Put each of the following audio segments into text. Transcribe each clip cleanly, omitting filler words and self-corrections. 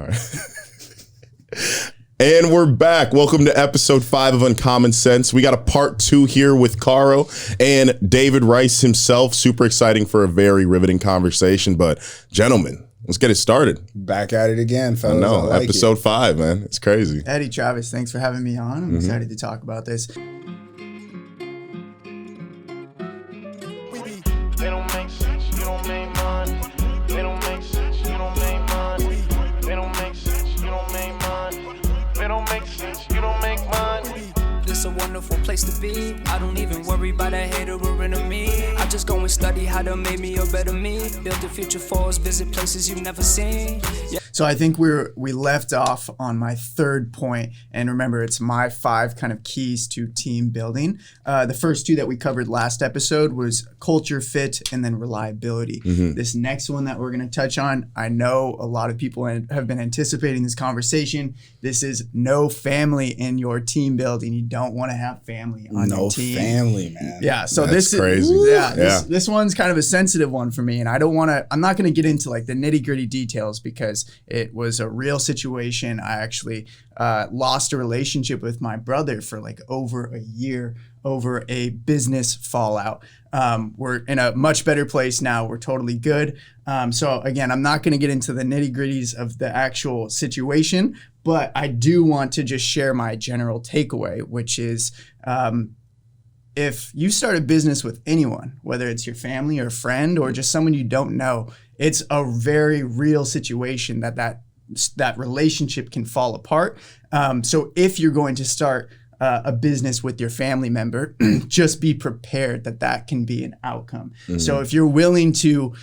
All right. And we're back. Welcome to episode 5 of Uncommon Sense. We got a part 2 here with Carro and David Rice himself. Super exciting for a very riveting conversation. But gentlemen, let's get it started. Back at it again, fellas. I know. Episode 5, man. It's crazy. Eddie, Travis, thanks for having me on. I'm excited to talk about this. They don't make sense, you don't make money. They don't make sense, you don't make money. They don't make sense, you don't make money. They don't make sense, you don't make money. This a wonderful place to be. I don't even worry about a hater or enemy. I just go and study how to make me a better me. Build the future for us, visit places you've never seen. Yeah. So I think we left off on my third point, and remember, it's my 5 kind of keys to team building. The first 2 that we covered last episode was culture fit and then reliability. This next one that we're going to touch on, I know a lot of people have been anticipating this conversation. This is no family in your team building. You don't want to have family on your team. No family, man. Yeah, so That's this crazy. is this one's kind of a sensitive one for me, and I'm not going to get into like the nitty-gritty details because it was a real situation. I actually lost a relationship with my brother for like over a year over a business fallout. We're in a much better place now. We're totally good. So again, I'm not going to get into the nitty-gritties of the actual situation, but I do want to just share my general takeaway, which is if you start a business with anyone, whether it's your family or friend or just someone you don't know, it's a very real situation that relationship can fall apart. So if you're going to start a business with your family member, just be prepared that can be an outcome. So if you're willing to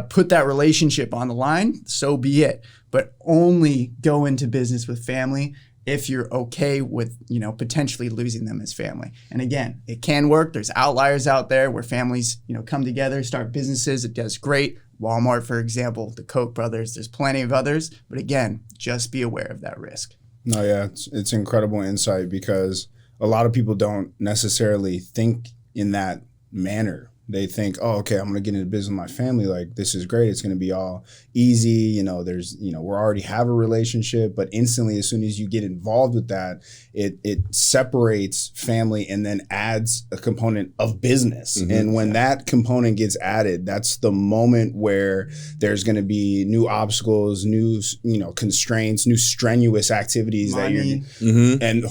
put that relationship on the line, so be it. But only go into business with family if you're okay with, potentially losing them as family. And again, it can work. There's outliers out there where families, come together, start businesses. It does great. Walmart, for example, the Koch brothers, there's plenty of others. But again, just be aware of that risk. No, yeah, it's incredible insight because a lot of people don't necessarily think in that manner. They think, oh, okay, I'm going to get into business with my family. Like, this is great. It's going to be all easy. We already have a relationship. But instantly, as soon as you get involved with that, it separates family and then adds a component of business. And when that component gets added, that's the moment where there's going to be new obstacles, new, constraints, new strenuous activities Money. and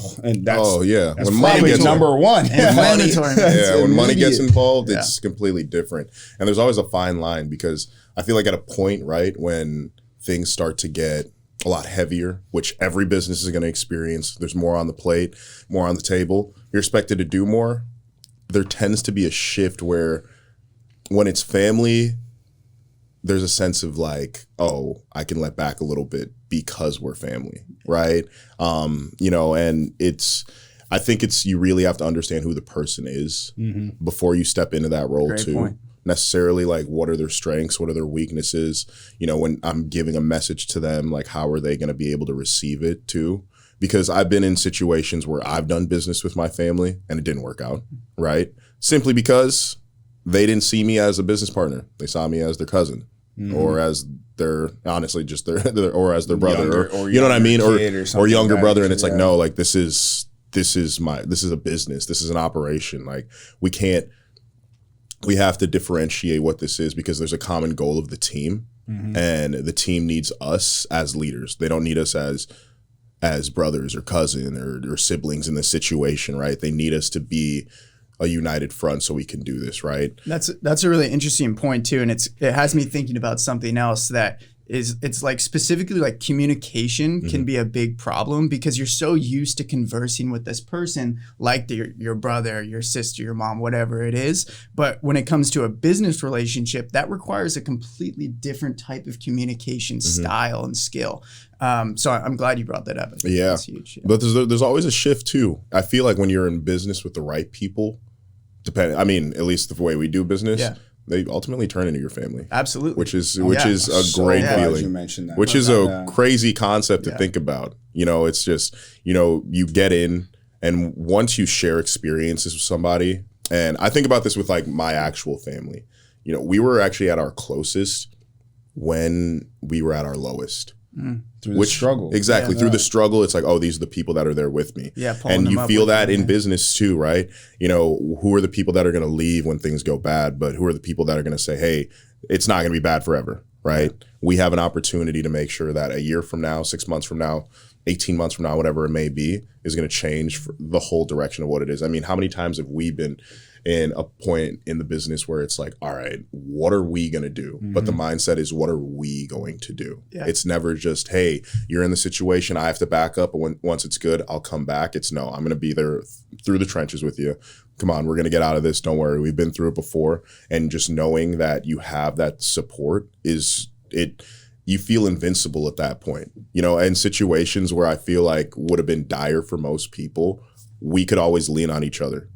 that's When when money gets number one. Mandatory. when money gets immediate. involved, it's completely different. And there's always a fine line because I feel like at a point, right, when things start to get a lot heavier, which every business is going to experience, there's more on the plate, more on the table, you're expected to do more. There tends to be a shift where when it's family, there's a sense of like, oh, I can let back a little bit because we're family, right? And I think you really have to understand who the person is before you step into that role. Great too. point. Necessarily like what are their strengths, what are their weaknesses, when I'm giving a message to them, like how are they going to be able to receive it too? Because I've been in situations where I've done business with my family and it didn't work out, right? Simply because they didn't see me as a business partner. They saw me as their cousin or as their, honestly, just their or as their brother, or you know what I mean? Or younger brother. And it's like, no, like this is a business. This is an operation. Like we have to differentiate what this is because there's a common goal of the team and the team needs us as leaders. They don't need us as brothers or cousin or siblings in this situation, right? They need us to be a united front so we can do this, right? That's a really interesting point too. And it has me thinking about something else that it's like specifically like communication can be a big problem because you're so used to conversing with this person like your brother, your sister, your mom, whatever it is. But when it comes to a business relationship, that requires a completely different type of communication style and skill. So I'm glad you brought that up. I think that's huge. Yeah. But there's always a shift too. I feel like when you're in business with the right people, at least the way we do business, they ultimately turn into your family. Absolutely. Which is a great feeling. You mentioned that. Which is a crazy concept to think about. It's just, you get in and once you share experiences with somebody, and I think about this with like my actual family. We were actually at our closest when we were at our lowest. through the struggle. Exactly. Through the struggle, it's like, oh, these are the people that are there with me. Yeah. And you feel that in business too, right? You know, who are the people that are going to leave when things go bad, but who are the people that are going to say, hey, it's not going to be bad forever, right? Yeah. We have an opportunity to make sure that a year from now, 6 months from now, 18 months from now, whatever it may be, is going to change the whole direction of what it is. I mean, how many times have we been in a point in the business where it's like, all right, what are we going to do? Mm-hmm. But the mindset is, what are we going to do? Yeah. It's never just, hey, you're in the situation, I have to back up, but once it's good, I'll come back. It's no, I'm going to be there through the trenches with you. Come on, we're going to get out of this. Don't worry. We've been through it before. And just knowing that you have that support you feel invincible at that point. You know, in situations where I feel like would have been dire for most people, we could always lean on each other.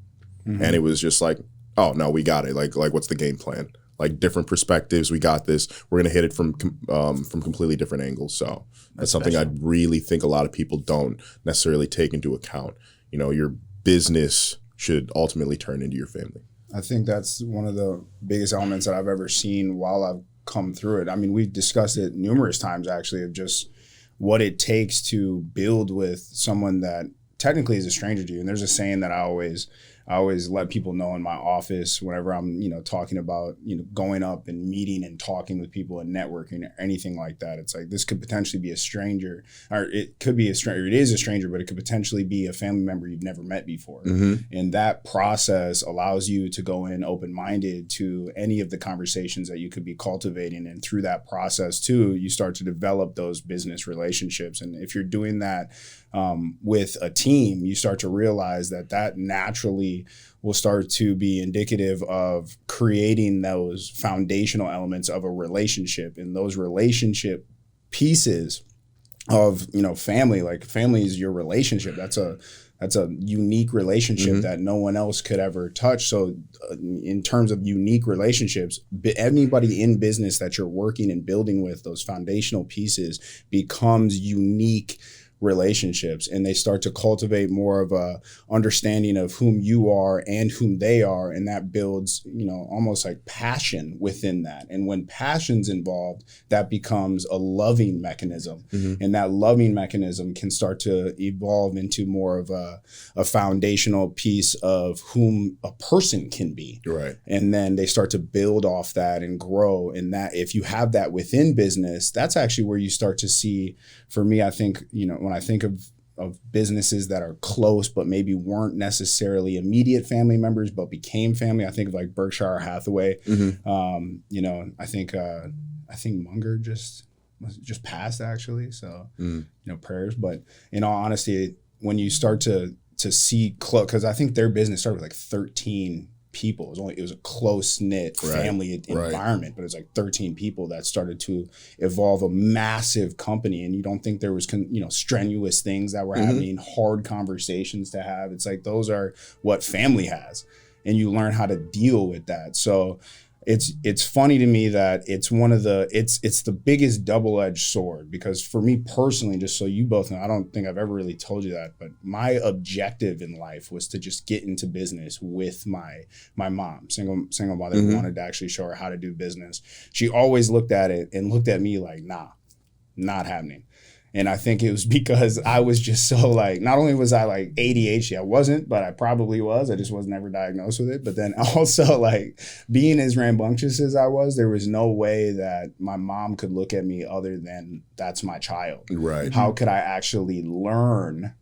Mm-hmm. And it was just like, oh no, we got it. Like what's the game plan? Like different perspectives. We got this. We're gonna hit it from completely different angles. So that's something I really think a lot of people don't necessarily take into account. You know, your business should ultimately turn into your family. I think that's one of the biggest elements that I've ever seen while I've come through it. I mean, we've discussed it numerous times actually, of just what it takes to build with someone that technically is a stranger to you. And there's a saying that I always let people know in my office whenever I'm, talking about, going up and meeting and talking with people and networking or anything like that. It's like, this could potentially be a stranger, or it could be a stranger. It is a stranger, but it could potentially be a family member you've never met before. Mm-hmm. And that process allows you to go in open-minded to any of the conversations that you could be cultivating. And through that process too, you start to develop those business relationships. And if you're doing that with a team, you start to realize that naturally will start to be indicative of creating those foundational elements of a relationship. And those relationship pieces of, family, like family is your relationship. That's a unique relationship mm-hmm. that no one else could ever touch. So in terms of unique relationships, anybody in business that you're working and building with, those foundational pieces becomes unique relationships, and they start to cultivate more of a understanding of whom you are and whom they are, and that builds almost like passion within that. And when passion's involved, that becomes a loving mechanism, mm-hmm. and that loving mechanism can start to evolve into more of a foundational piece of whom a person can be, right? And then they start to build off that and grow. And that, if you have that within business, that's actually where you start to see, for me, I think, when I think of businesses that are close but maybe weren't necessarily immediate family members but became family, I think of like Berkshire Hathaway. Mm-hmm. I think Munger just passed actually. So prayers. But in all honesty, when you start to see close, because I think their business started with like 13 people. It was a close-knit family environment, but it was like 13 people that started to evolve a massive company. And you don't think there was strenuous things that were mm-hmm. happening, hard conversations to have. It's like, those are what family has, and you learn how to deal with that. So it's funny to me that it's the biggest double-edged sword, because for me personally, just so you both know, I don't think I've ever really told you that, but my objective in life was to just get into business with my mom, single mother, mm-hmm. who wanted to actually show her how to do business. She always looked at it and looked at me like, nah, not happening. And I think it was because I was just so like, not only was I like ADHD, I wasn't, but I probably was. I just was never diagnosed with it. But then also like being as rambunctious as I was, there was no way that my mom could look at me other than that's my child. Right. How could I actually learn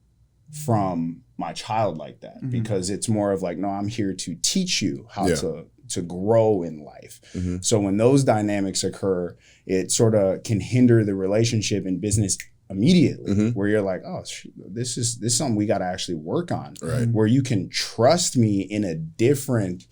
from my child like that? Mm-hmm. Because it's more of like, no, I'm here to teach you how to grow in life. Mm-hmm. So when those dynamics occur, it sort of can hinder the relationship in business immedately, mm-hmm. where you're like, oh, this is something we got to actually work on, right? Where you can trust me in a different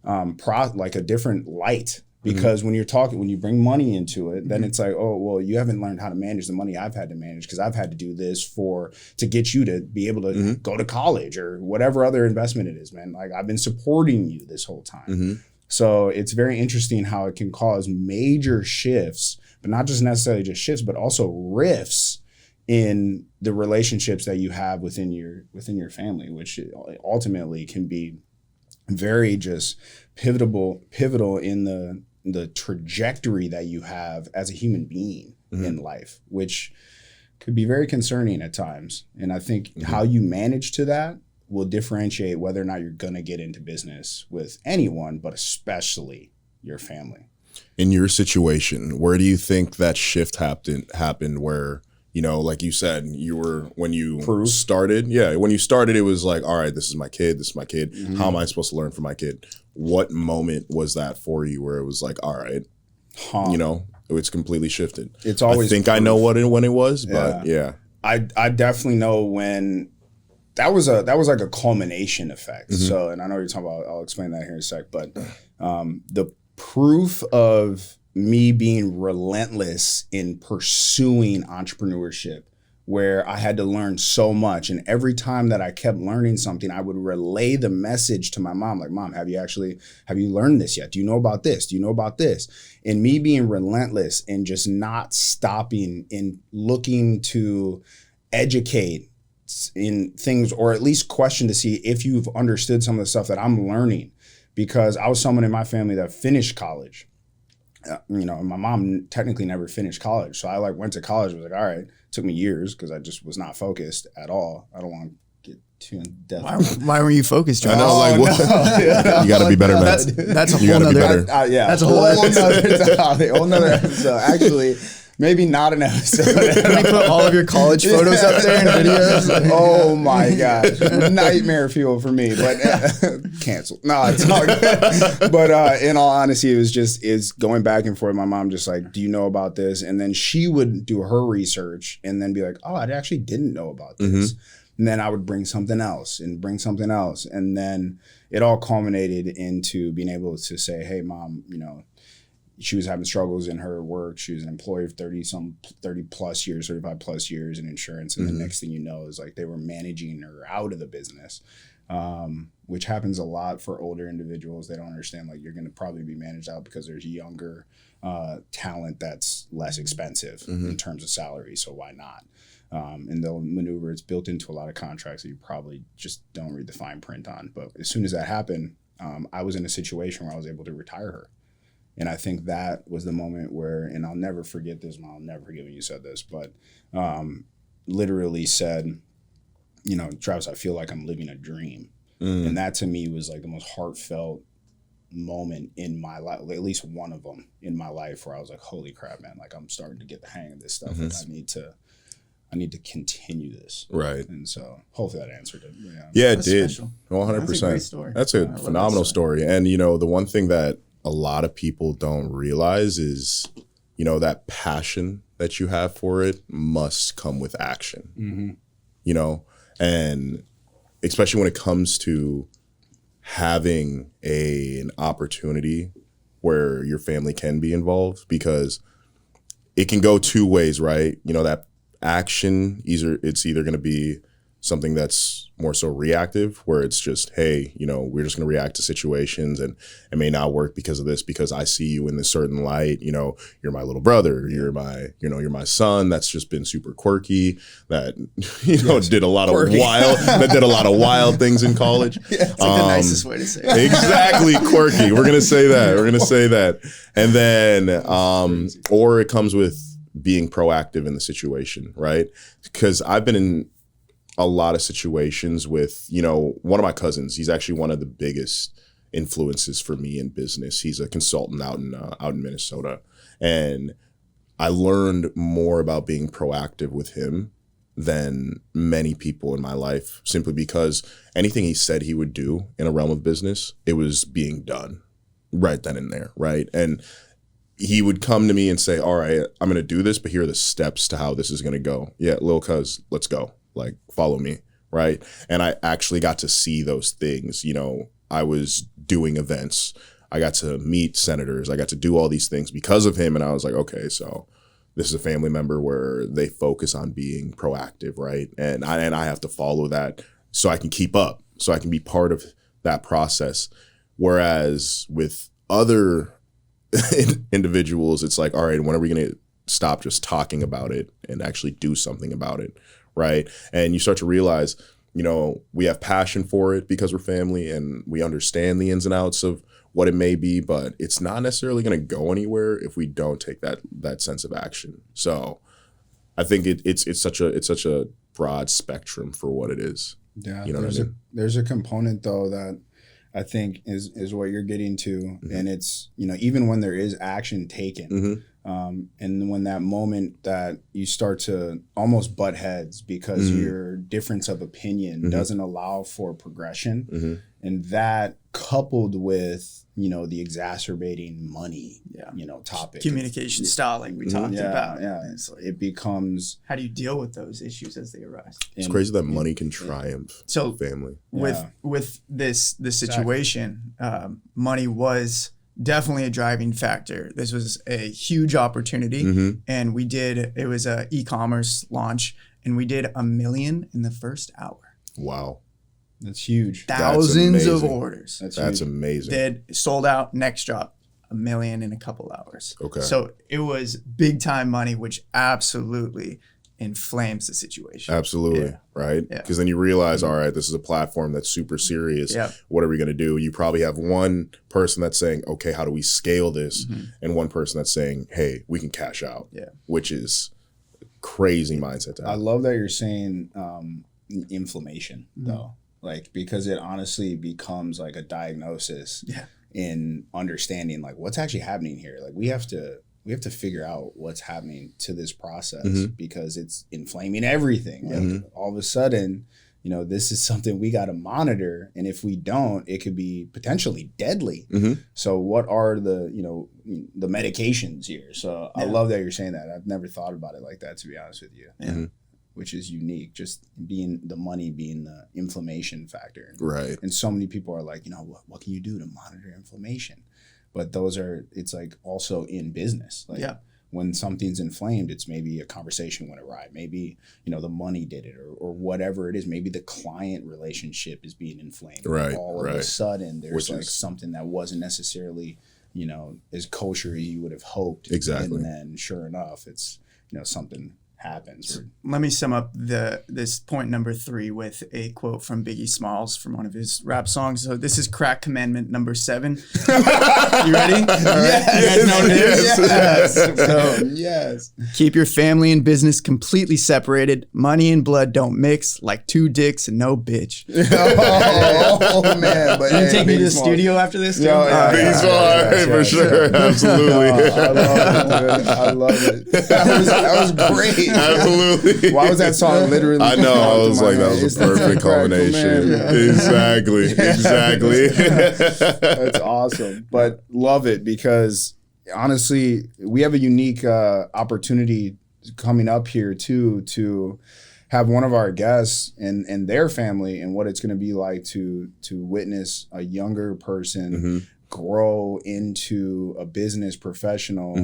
a different light. Because mm-hmm. when you bring money into it, then mm-hmm. it's like, oh, well, you haven't learned how to manage the money I've had to manage, because I've had to do this to get you to be able to mm-hmm. go to college or whatever other investment it is, man. Like, I've been supporting you this whole time. Mm-hmm. So it's very interesting how it can cause major shifts, but not just necessarily just shifts, but also rifts in the relationships that you have within your family, which ultimately can be very just pivotal in the trajectory that you have as a human being mm-hmm. in life, which could be very concerning at times. And I think how you manage to that will differentiate whether or not you're going to get into business with anyone, but especially your family. In your situation, where do you think that shift happened where, you know, like you said, when you started, it was like, all right, this is my kid. Mm-hmm. How am I supposed to learn from my kid? What moment was that for you where it was like, all right, you know, it's completely shifted? It's always, I think I know when it was, but yeah. I definitely know when that was like a culmination effect. Mm-hmm. So, and I know what you're talking about, I'll explain that here in a sec, but the proof of me being relentless in pursuing entrepreneurship, where I had to learn so much. And every time that I kept learning something, I would relay the message to my mom, like, Mom, have you learned this yet? Do you know about this? Do you know about this? And me being relentless and just not stopping in looking to educate in things, or at least question to see if you've understood some of the stuff that I'm learning. Because I was someone in my family that finished college. You know, my mom technically never finished college. So I went to college. I was like, all right, it took me years because I just was not focused at all. I don't want to get too in depth. Why were you focused? I know, what? No. You got to be better, man. That's a whole nother. That's a whole nother episode. Actually, maybe not an episode. Can you put all of your college photos up there and videos? Oh my gosh, nightmare fuel for me. But canceled. No, it's not good. But in all honesty, it was just going back and forth. My mom just like, do you know about this? And then she would do her research and then be like, oh, I actually didn't know about this. Mm-hmm. And then I would bring something else. And then it all culminated into being able to say, hey, Mom, you know, she was having struggles in her work. She was an employee of 35 plus years in insurance. And the next thing you know is like they were managing her out of the business, which happens a lot for older individuals. They don't understand, like, you're going to probably be managed out because there's younger talent that's less expensive in terms of salary. So why not? And they'll maneuver. It's built into a lot of contracts that you probably just don't read the fine print on. But as soon as that happened, I was in a situation where I was able to retire her. And I think that was the moment where, and I'll never forget this, and I'll never forget when you said this, but literally said, you know, Travis, I feel like I'm living a dream. And that to me was like the most heartfelt moment in my life, at least one of them in my life, where I was like, holy crap, man, like I'm starting to get the hang of this stuff. And I need to continue this. Right. And so hopefully that answered it. Yeah, it did. Special. 100%. That's a great story. That's a phenomenal story. And, you know, the one thing that a lot of people don't realize is, you know, that passion that you have for it must come with action, you know, and especially when it comes to having an opportunity where your family can be involved, because it can go two ways, right? You know, that action, it's either going to be something that's more so reactive, where it's just, hey, you know, we're just going to react to situations and it may not work because of this, because I see you in this certain light. You know, you're my little brother, you're my son that's just been super quirky, that, you know, did a lot of wild things in college. Yeah, it's like the nicest way to say it. Exactly, quirky. We're going to say that. And then, or it comes with being proactive in the situation, right? Because I've been in a lot of situations with, you know, one of my cousins. He's actually one of the biggest influences for me in business. He's a consultant out in Minnesota, and I learned more about being proactive with him than many people in my life, simply because anything he said he would do in a realm of business, it was being done right then and there, right? And he would come to me and say, all right, I'm going to do this, but here are the steps to how this is going to go. Yeah, little cuz, let's go. Like, follow me, right? And I actually got to see those things. You know, I was doing events. I got to meet senators. I got to do all these things because of him. And I was like, okay, so this is a family member where they focus on being proactive, right? And I have to follow that so I can keep up, so I can be part of that process. Whereas with other individuals, it's like, all right, when are we going to stop just talking about it and actually do something about it? Right. And you start to realize, you know, we have passion for it because we're family and we understand the ins and outs of what it may be, but it's not necessarily going to go anywhere if we don't take that sense of action. So I think it's such a broad spectrum for what it is. Yeah, you know what I mean? There's a component though that I think is what you're getting to, and it's even when there is action taken, and when that moment that you start to almost butt heads because your difference of opinion doesn't allow for progression, and that coupled with the exacerbating money, topic, Communication style, like we talked about. Yeah, it's, it becomes. How do you deal with those issues as they arise? It's crazy that money can triumph family. With this situation, money was definitely a driving factor. This was a huge opportunity, and it was a e-commerce launch, and we did $1 million in the first hour. Wow. That's huge. Thousands of orders. That's amazing. Sold out. Next drop, $1 million in a couple hours. Okay. So it was big time money, which absolutely inflames the situation. Absolutely. Yeah. Right. Yeah. Because then you realize, all right, this is a platform that's super serious. Yeah. What are we going to do? You probably have one person that's saying, okay, how do we scale this? And one person that's saying, hey, we can cash out. Yeah. Which is crazy mindset to have. I love that you're saying inflammation though. Like, because it honestly becomes like a diagnosis in understanding like what's actually happening here. Like we have to figure out what's happening to this process because it's inflaming everything. Like all of a sudden, this is something we got to monitor. And if we don't, it could be potentially deadly. So what are the medications here? So I love that you're saying that. I've never thought about it like that, to be honest with you. Yeah. Which is unique, just being the money being the inflammation factor. Right. And so many people are like, what can you do to monitor inflammation? But it's like also in business. Like when something's inflamed, it's maybe a conversation went awry. Maybe, the money did it or whatever it is. Maybe the client relationship is being inflamed. Right. All of a sudden there's something that wasn't necessarily, as kosher as you would have hoped. Exactly. And then sure enough, it's, something happens. Let me sum up this point number 3 with a quote from Biggie Smalls from one of his rap songs. So this is crack commandment number 7. You ready? Yes. You guys know what it is? Yes. So, Yes. Keep your family and business completely separated. Money and blood don't mix like 2 dicks and no bitch. Oh man! But Can you take me to the studio after this? Biggie Smalls, for sure. Absolutely. I love it. That was great. Absolutely. Why was that song literally? I know. I was like, that was a perfect combination. Exactly. That's awesome. But love it because honestly, we have a unique opportunity coming up here too to have one of our guests and their family and what it's going to be like to witness a younger person grow into a business professional,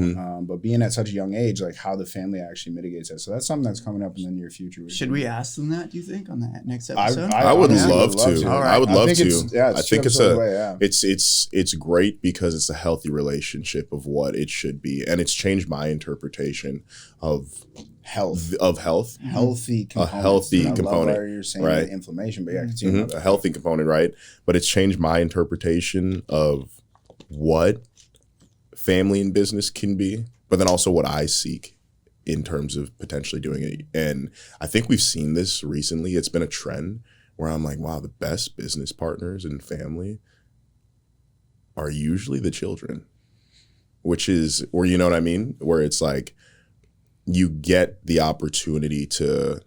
but being at such a young age, like how the family actually mitigates that. So that's something that's coming up in the near future. Should we ask them that, do you think, on that next episode? I would love to. All right. I would love to. I think it's great because it's a healthy relationship of what it should be. And it's changed my interpretation of health. Healthy component. A healthy and I component. love where you're saying right? Inflammation, but continue. A healthy component, right? But it's changed my interpretation of what family and business can be, but then also what I seek in terms of potentially doing it. And I think we've seen this recently. It's been a trend where I'm like, wow, the best business partners and family are usually the children, which is, or you know what I mean? Where it's like, you get the opportunity to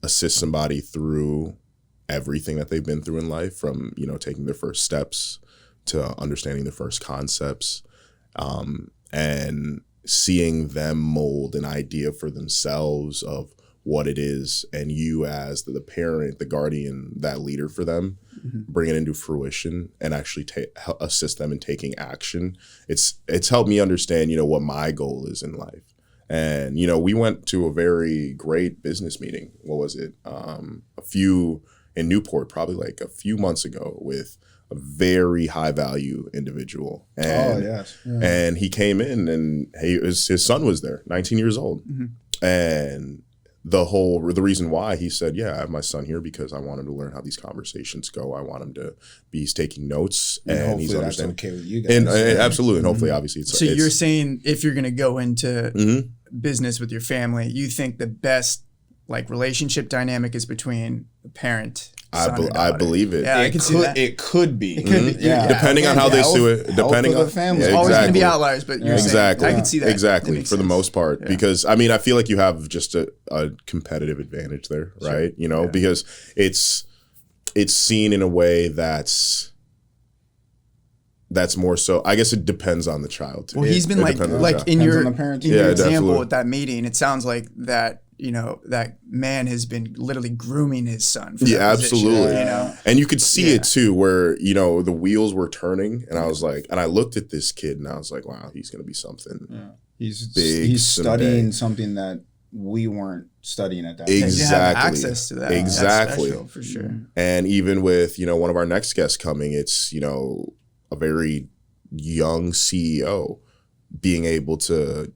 assist somebody through everything that they've been through in life, from, taking their first steps to understanding the first concepts, and seeing them mold an idea for themselves of what it is, and you as the parent, the guardian, that leader for them, bring it into fruition and actually assist them in taking action. It's helped me understand, what my goal is in life. And, we went to a very great business meeting. What was it? In Newport, probably like a few months ago, with a very high value individual. And, and he came in and his son was there, 19 years old. And the reason why he said, I have my son here because I want him to learn how these conversations go. I want him to be taking notes and he's understanding. That's okay with you guys. And absolutely. And hopefully, obviously, so you're saying if you're going to go into business with your family, you think the best like relationship dynamic is between the parent. I believe it. Yeah, I can see that. It could be. It could be. Yeah. Depending on how they do it. Depending on the family. There's always going to be outliers, but you're exactly. saying, I can see that. Exactly. That For the sense. most part. Yeah. Because, I mean, I feel like you have just a competitive advantage there, right? You know, because it's seen in a way that's more so. I guess it depends on the child too. Well, he's been like in your example definitely. at that meeting, it sounds like that, you know, that man has been literally grooming his son. For that absolutely. Position, you know? And you could see it too, where, you know, the wheels were turning and I was like, and I looked at this kid and I was like, wow, he's going to be something. Yeah. He's big studying someday. something that we weren't studying at that time. Exactly. You have access to that. Exactly. That's special, for sure. And even with, you know, one of our next guests coming, it's, you know, a very young CEO being able to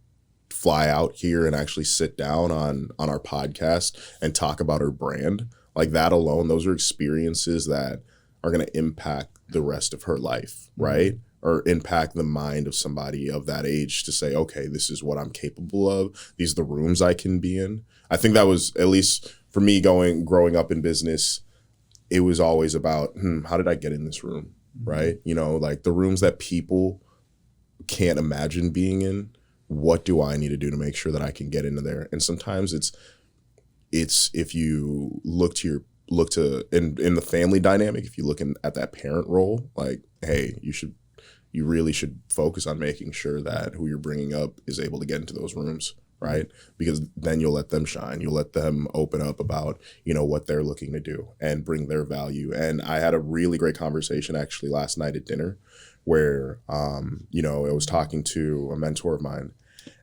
fly out here and actually sit down on our podcast and talk about her brand. Like that alone, those are experiences that are going to impact the rest of her life, right? Or impact the mind of somebody of that age to say, okay, this is what I'm capable of. These are the rooms I can be in. I think that was, at least for me growing up in business, it was always about, how did I get in this room, right? You know, like the rooms that people can't imagine being in. What do I need to do to make sure that I can get into there? And sometimes it's if you look to in the family dynamic, if you look at that parent role, like, hey, you really should focus on making sure that who you're bringing up is able to get into those rooms, right? Because then you'll let them shine. You'll let them open up about, you know, what they're looking to do and bring their value. And I had a really great conversation actually last night at dinner where, you know, I was talking to a mentor of mine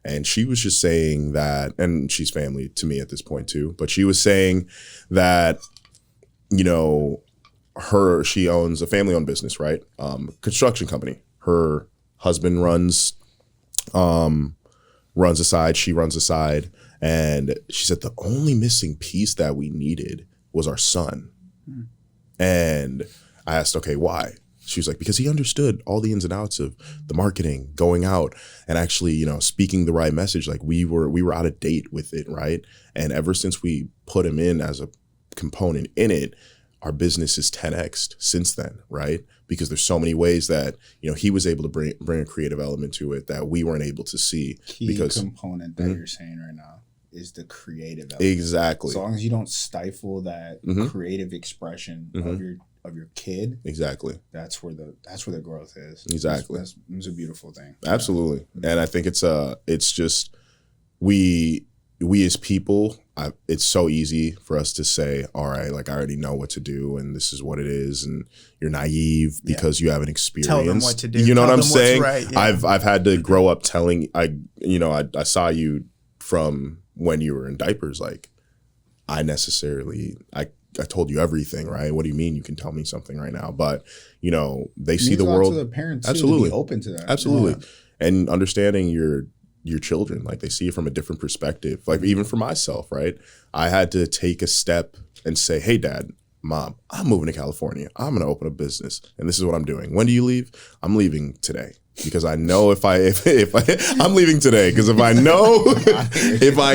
and she was just saying that, and she's family to me at this point too, but she was saying that, you know, she owns a family-owned business, right? Construction company. Her husband runs aside, she runs aside, and she said the only missing piece that we needed was our son. And I asked, okay, why? She was like, because he understood all the ins and outs of the marketing, going out and actually, you know, speaking the right message. Like we were out of date with it, right? And ever since we put him in as a component in it, our business is 10x'd since then, right? Because there's so many ways that, you know, he was able to bring a creative element to it that we weren't able to see. Key component that you're saying right now is the creative element. Exactly. As long as you don't stifle that creative expression of your kid, exactly, that's where the growth is. Exactly. It's a beautiful thing. Absolutely. And I think it's just we as people, it's so easy for us to say, all right, like I already know what to do and this is what it is, and you're naive because you haven't experienced. Tell them what to do. You know Tell what I'm them what's saying? right, yeah. I've had to grow up telling I saw you from when you were in diapers. Like I told you everything, right? What do you mean you can tell me something right now? But you know, they see the world. To the parents absolutely to be open to that. Absolutely. Yeah. And understanding your children, like they see it from a different perspective. Like even for myself, right? I had to take a step and say, hey, Dad, Mom, I'm moving to California. I'm going to open a business and this is what I'm doing. When do you leave? I'm leaving today. Because I know if I'm leaving today, because if I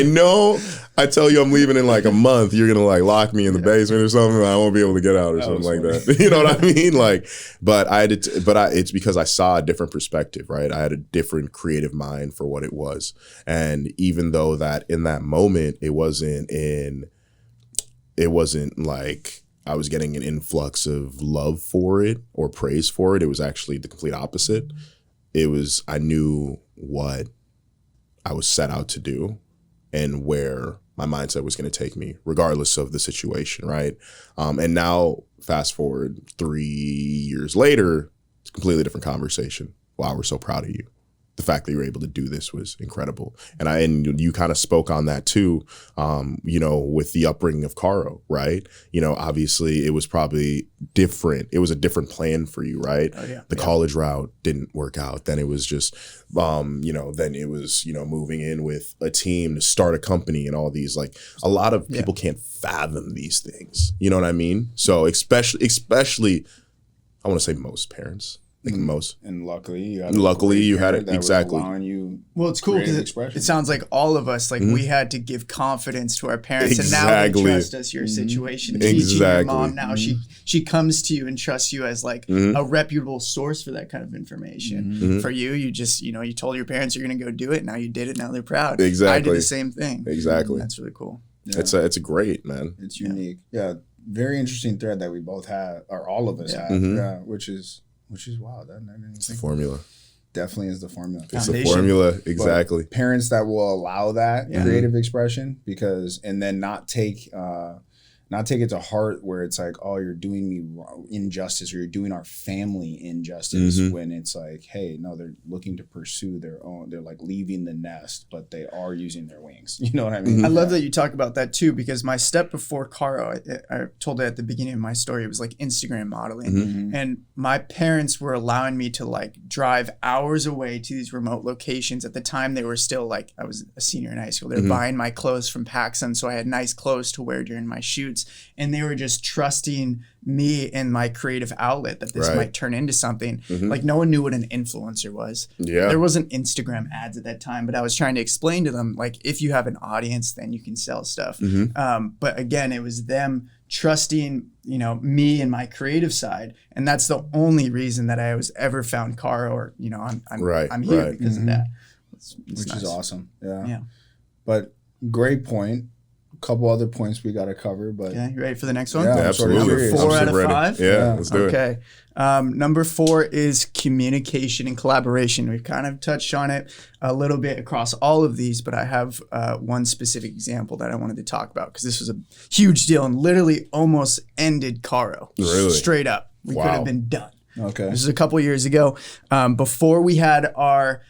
know I tell you I'm leaving in like a month, you're gonna like lock me in the basement or something. I won't be able to get out or something like that. You know what I mean? Like, but it's because I saw a different perspective, right? I had a different creative mind for what it was, and even though that in that moment it wasn't like I was getting an influx of love for it or praise for it. It was actually the complete opposite. It was, I knew what I was set out to do and where my mindset was going to take me, regardless of the situation, right? And now, fast forward 3 years later, it's a completely different conversation. Wow, we're so proud of you. The fact that you were able to do this was incredible. And you kind of spoke on that too, you know, with the upbringing of Carro, right? You know, obviously it was probably different. It was a different plan for you, right? Oh, yeah. The college route didn't work out. Then it was just, you know, then it was, you know, moving in with a team to start a company and all these, like a lot of people can't fathom these things. You know what I mean? So especially, I want to say most parents, Like most. And luckily, you had it exactly. allowing you. Well, it's cool because it sounds like all of us, like we had to give confidence to our parents, and now they trust us. Your situation, teaching your mom now, she comes to you and trusts you as like a reputable source for that kind of information. For you, you just you told your parents you're gonna go do it. Now you did it. Now they're proud. Exactly. I did the same thing. Exactly. That's really cool. Yeah. It's great, man. It's unique. Yeah, very interesting thread that we both have, or all of us have. Yeah, which is wild. It's the formula. Definitely is the formula. It's the formula, exactly. But parents that will allow that creative expression, and then not take it to heart where it's like, oh, you're doing me injustice, or you're doing our family injustice, when it's like, hey, no, they're looking to pursue their own. They're like leaving the nest, but they are using their wings. You know what I mean? I love that you talk about that too, because my step before Carro, I told it at the beginning of my story, it was like Instagram modeling. And my parents were allowing me to like drive hours away to these remote locations. At the time, they were still like, I was a senior in high school. They were buying my clothes from PacSun, so I had nice clothes to wear during my shoots. And they were just trusting me and my creative outlet that this might turn into something. Like no one knew what an influencer was. Yeah. There wasn't Instagram ads at that time, but I was trying to explain to them, like, if you have an audience, then you can sell stuff. But again, it was them trusting, me and my creative side. And that's the only reason that I was ever found Carro, or, I'm here because of that. Which is awesome. Yeah. But great point. Couple other points we got to cover, but you ready for the next one? Yeah, absolutely. Number 4 out of 5. Yeah, let's do it. Okay. Number 4 is communication and collaboration. We've kind of touched on it a little bit across all of these, but I have one specific example that I wanted to talk about because this was a huge deal and literally almost ended Carro. Really? Straight up. We could have been done. Okay. This is a couple years ago. Before we had our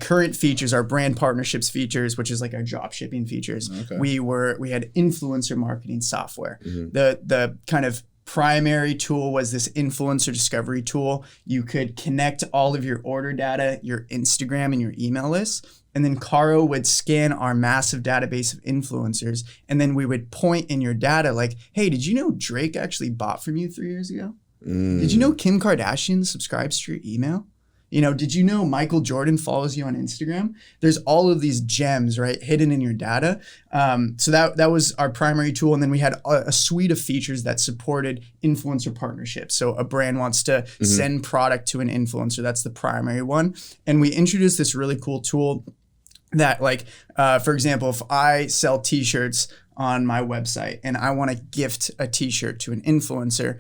current features, our brand partnerships features, which is like our drop shipping features. Okay. We had influencer marketing software. The kind of primary tool was this influencer discovery tool. You could connect all of your order data, your Instagram and your email lists. And then Carro would scan our massive database of influencers. And then we would point in your data like, hey, did you know Drake actually bought from you 3 years ago? Did you know Kim Kardashian subscribes to your email? Did you know Michael Jordan follows you on Instagram? There's all of these gems, right, hidden in your data. So that was our primary tool. And then we had a suite of features that supported influencer partnerships. So a brand wants to send product to an influencer. That's the primary one. And we introduced this really cool tool that, like, for example, if I sell t-shirts on my website and I want to gift a t-shirt to an influencer,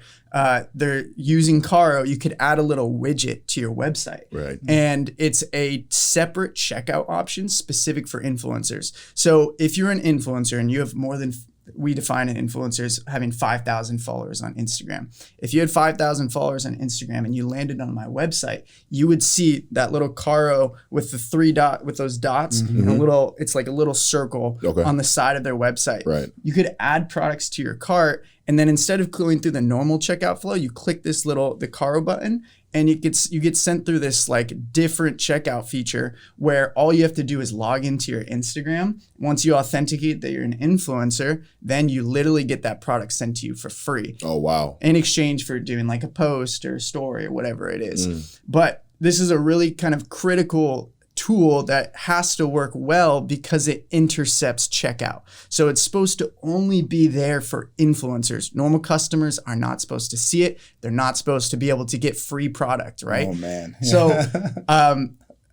they're using Carro, you could add a little widget to your website. Right. And it's a separate checkout option specific for influencers. So if you're an influencer and you have more than, we define an influencer as having 5,000 followers on Instagram. If you had 5,000 followers on Instagram and you landed on my website, you would see that little Carro with the with those dots and it's like a little circle on the side of their website. Right. You could add products to your cart, and then instead of going through the normal checkout flow, you click the Carro button, and you get sent through this like different checkout feature where all you have to do is log into your Instagram. Once you authenticate that you're an influencer, then you literally get that product sent to you for free. Oh, wow. In exchange for doing like a post or a story or whatever it is. But this is a really kind of critical tool that has to work well because it intercepts checkout. So it's supposed to only be there for influencers. Normal customers are not supposed to see it. They're not supposed to be able to get free product, right? Oh, man. So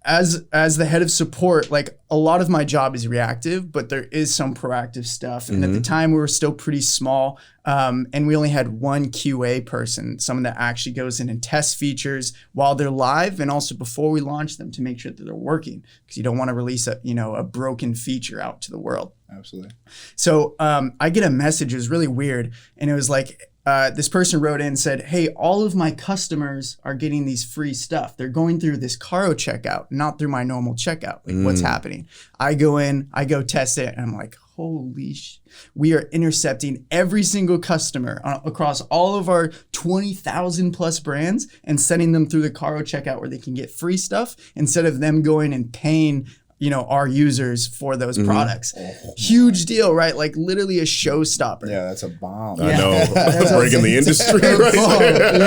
as the head of support, like, a lot of my job is reactive, but there is some proactive stuff. And at the time, we were still pretty small, and we only had one QA person, someone that actually goes in and tests features while they're live, and also before we launch them to make sure that they're working, because you don't want to release a broken feature out to the world. Absolutely. So I get a message. It was really weird, and it was like, this person wrote in and said, hey, all of my customers are getting these free stuff. They're going through this Carro checkout, not through my normal checkout. Like, what's happening? I go in, I go test it, and I'm like, holy we are intercepting every single customer across all of our 20,000 plus brands and sending them through the Carro checkout where they can get free stuff instead of them going and paying our users for those products. Huge deal, right? Like literally a showstopper. Yeah, that's a bomb. I know. Breaking the industry right there.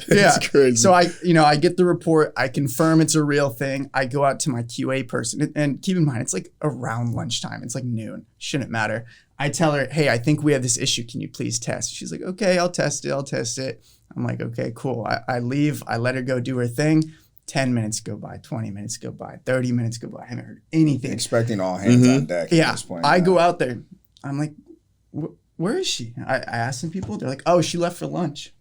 Yeah. It's crazy. So I get the report, I confirm it's a real thing. I go out to my QA person, and keep in mind, it's like around lunchtime. It's like noon. Shouldn't matter. I tell her, hey, I think we have this issue. Can you please test? She's like, okay, I'll test it. I'm like, okay, cool. I leave. I let her go do her thing. 10 minutes go by, 20 minutes go by, 30 minutes go by. I haven't heard anything. Expecting all hands on deck at this point. I go out there. I'm like, where is she? I asked some people. They're like, oh, she left for lunch.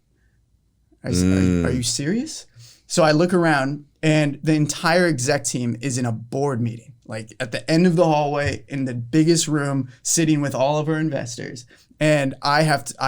I said, are you serious? So I look around, and the entire exec team is in a board meeting, like at the end of the hallway in the biggest room, sitting with all of our investors. And I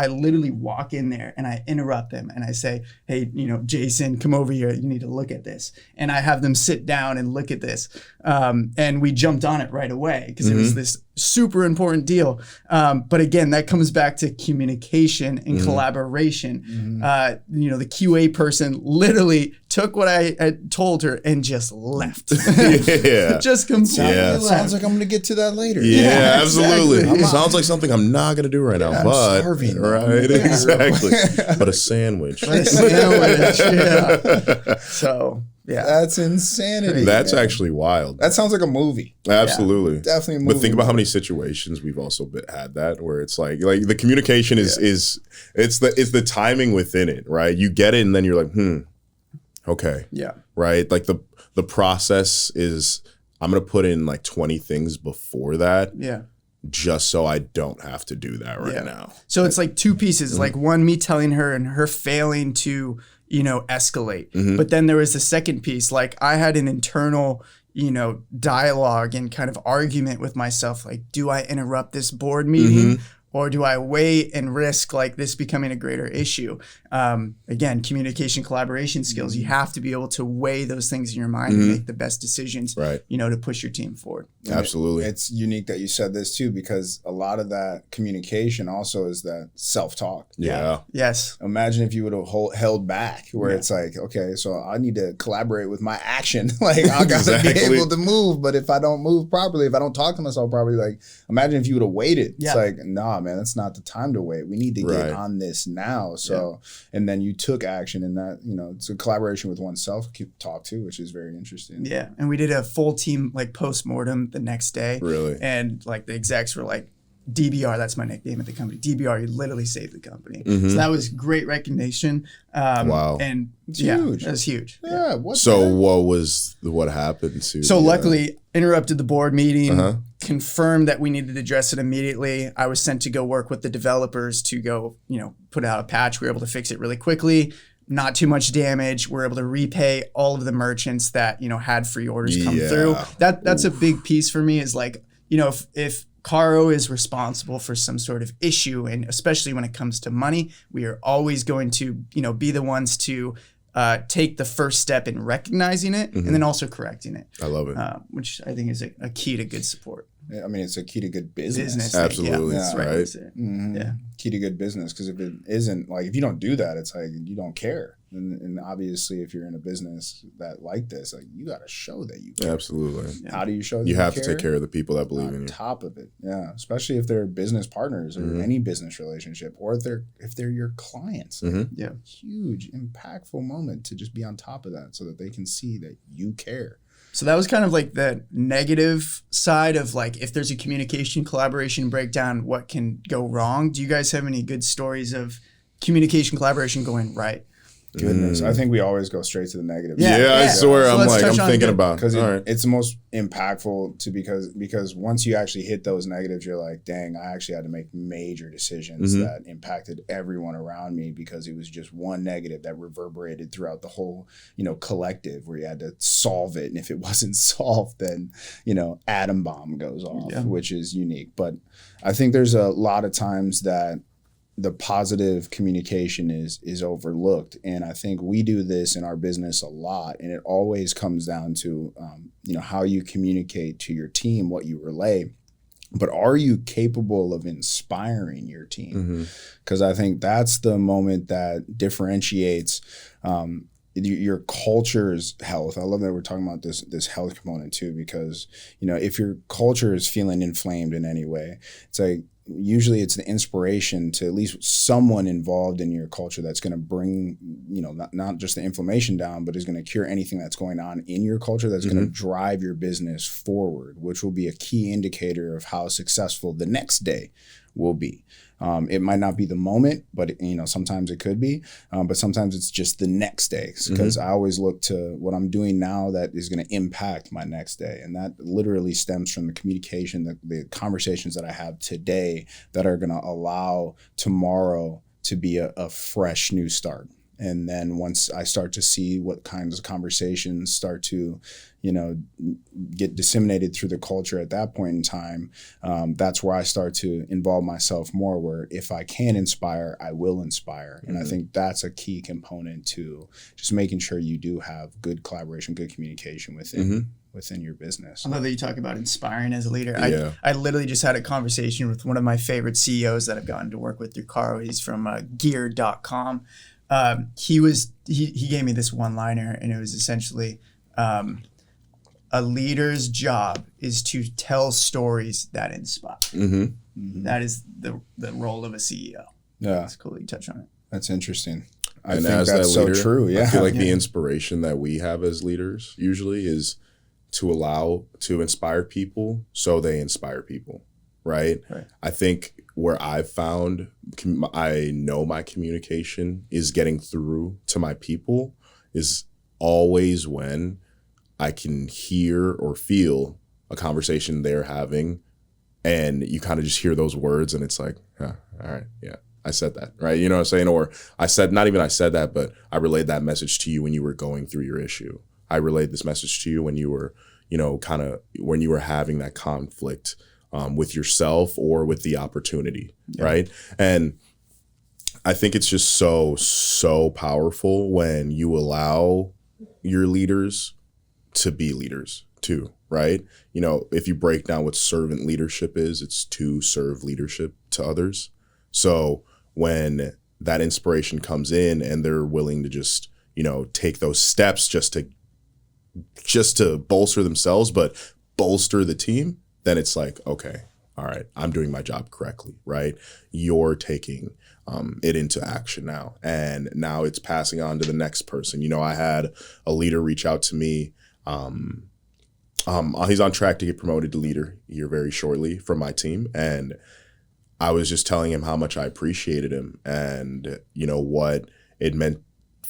literally walk in there and I interrupt them and I say, hey, Jason, come over here. You need to look at this. And I have them sit down and look at this. And we jumped on it right away because it was this super important deal. But again, that comes back to communication and collaboration. The QA person literally took what I had told her and just left. Just completely left. Sounds like I'm going to get to that later. Yeah, absolutely. Exactly. Sounds like something I'm not going to do right now. I'm but starving. Right, exactly. But a sandwich. Yeah. So, yeah. That's insanity. That's man. actually wild. That sounds like a movie. Absolutely. Definitely a movie. But think about how many situations we've also had that where it's like the communication is it's the timing within it, right? You get it and then you're like, okay. Yeah. Right? Like the process is I'm going to put in like 20 things before that. Yeah. Just so I don't have to do that right now. So it's like two pieces, like one, me telling her and her failing to, escalate. But then there was the second piece, like I had an internal, dialogue and kind of argument with myself. Like, do I interrupt this board meeting? Or do I wait and risk like this becoming a greater issue? Again, communication, collaboration skills. You have to be able to weigh those things in your mind and make the best decisions, to push your team forward. Absolutely. It's unique that you said this too, because a lot of that communication also is that self-talk. Yeah. Yes. Imagine if you would have held back where it's like, okay, so I need to collaborate with my action. Like I gotta be able to move, but if I don't move properly, if I don't talk to myself properly, like imagine if you would have waited. It's like, nah, man, that's not the time to wait. We need to get on this now. So, and then you took action, and that, it's a collaboration with oneself talk too, which is very interesting. Yeah. And we did a full team like post-mortem the next day. Really? And like the execs were like, DBR, that's my nickname at the company. DBR, you literally saved the company. So that was great recognition. Wow. And it's huge. That was huge. Yeah. What happened to? So luckily, interrupted the board meeting, confirmed that we needed to address it immediately. I was sent to go work with the developers to go, put out a patch. We were able to fix it really quickly. Not too much damage. We're able to repay all of the merchants that, had free orders come through. That's a big piece for me is like, if Carro is responsible for some sort of issue, and especially when it comes to money, we are always going to, be the ones to take the first step in recognizing it and then also correcting it. I love it. Which I think is a key to good support. I mean, it's a key to good business. Absolutely. That's right. Yeah. Key to good business, because if it isn't, like, if you don't do that, it's like you don't care. And obviously, if you're in a business that like this, like, you got to show that you care. Absolutely. How do you show that you have to take care of the people that believe in you? On top of it, especially if they're business partners or any business relationship, or if they're your clients. Huge, impactful moment to just be on top of that, so that they can see that you care. So that was kind of like the negative side of like, if there's a communication, collaboration breakdown, what can go wrong? Do you guys have any good stories of communication, collaboration going right? Goodness, I think we always go straight to the negative. I swear, So I'm thinking about because it's the most impactful because once you actually hit those negatives, you're like, dang, I actually had to make major decisions that impacted everyone around me, because it was just one negative that reverberated throughout the whole, collective, where you had to solve it, and if it wasn't solved, then atom bomb goes off, which is unique. But I think there's a lot of times that the positive communication is overlooked. And I think we do this in our business a lot. And it always comes down to, how you communicate to your team, what you relay. But are you capable of inspiring your team? Because I think that's the moment that differentiates your culture's health. I love that we're talking about this health component too, because, you know, if your culture is feeling inflamed in any way, it's like, usually it's the inspiration to at least someone involved in your culture that's going to bring, you know, not just the inflammation down, but is going to cure anything that's going on in your culture that's going to drive your business forward, which will be a key indicator of how successful the next day will be. It might not be the moment, but you know, sometimes it could be, but sometimes it's just the next day, because I always look to what I'm doing now that is going to impact my next day. And that literally stems from the communication, the conversations that I have today that are going to allow tomorrow to be a fresh new start. And then once I start to see what kinds of conversations start to, you know, get disseminated through the culture at that point in time, that's where I start to involve myself more, where if I can inspire, I will inspire. And I think that's a key component to just making sure you do have good collaboration, good communication within your business. I love that you talk about inspiring as a leader. Yeah. I literally just had a conversation with one of my favorite CEOs that I've gotten to work with through Carro. He's from gear.com. He gave me this one-liner, and it was essentially, a leader's job is to tell stories that inspire. That is the role of a CEO. Yeah, it's cool that you touch on it. That's interesting. I And think as that's that leader, so true. Yeah, I feel like the inspiration that we have as leaders usually is to inspire people so they inspire people, right? I think where I've found I know my communication is getting through to my people is always when I can hear or feel a conversation they're having, and you kind of just hear those words and it's like, all right, yeah, I said that, right? You know what I'm saying? Or I said that, but I relayed that message to you when you were going through your issue. I relayed this message to you when you were, you know, when you were having that conflict with yourself or with the opportunity, right? And I think it's just so powerful when you allow your leaders to be leaders too, right? You know, if you break down what servant leadership is, it's to serve leadership to others. So when that inspiration comes in and they're willing to just, you know, take those steps just to bolster themselves, but bolster the team, then it's like, okay, all right, I'm doing my job correctly, right? You're taking it into action now. And now it's passing on to the next person. You know, I had a leader reach out to me. He's on track to get promoted to leader here very shortly from my team. And I was just telling him how much I appreciated him and, you know, what it meant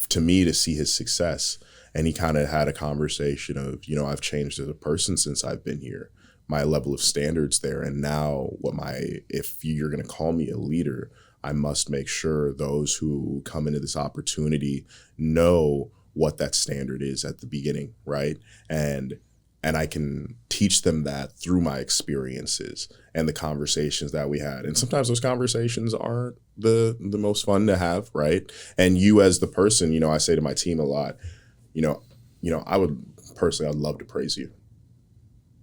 to me to see his success. And he kind of had a conversation of, you know, I've changed as a person since I've been here. My level of standards there. And now if you're going to call me a leader, I must make sure those who come into this opportunity know what that standard is at the beginning, right? And I can teach them that through my experiences and the conversations that we had. And sometimes those conversations aren't the most fun to have, right? And you as the person, you know, I say to my team a lot, you know, I'd love to praise you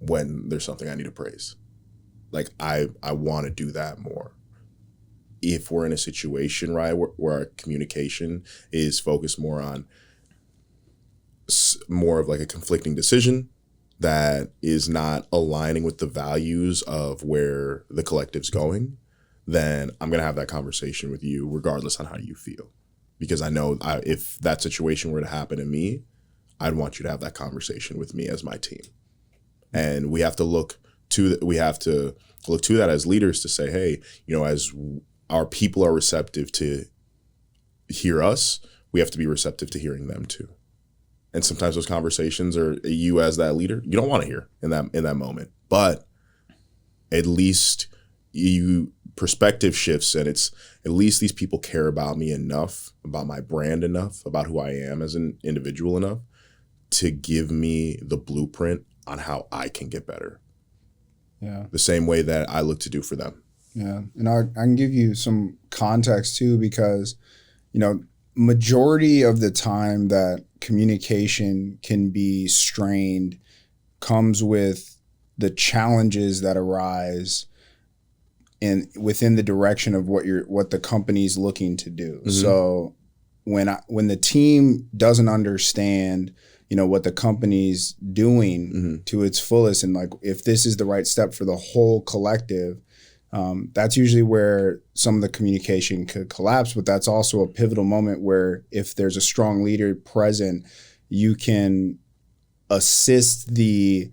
when there's something I need to praise. Like I want to do that more. If we're in a situation, right, where our communication is focused more on more of like a conflicting decision that is not aligning with the values of where the collective's going, then I'm going to have that conversation with you regardless on how you feel. Because I know if that situation were to happen to me, I'd want you to have that conversation with me as my team. And we have to look to that as leaders to say, hey, you know, as our people are receptive to hear us, we have to be receptive to hearing them too. And sometimes those conversations are you as that leader, you don't want to hear in that moment, but at least perspective shifts, and it's at least these people care about me enough, about my brand enough, about who I am as an individual enough to give me the blueprint on how I can get better. Yeah. The same way that I look to do for them. Yeah. And I can give you some context too, because, you know, majority of the time that communication can be strained comes with the challenges that arise within the direction of what the company's looking to do. Mm-hmm. So when the team doesn't understand, what the company's doing to its fullest, and like if this is the right step for the whole collective, that's usually where some of the communication could collapse. But that's also a pivotal moment where if there's a strong leader present, you can assist the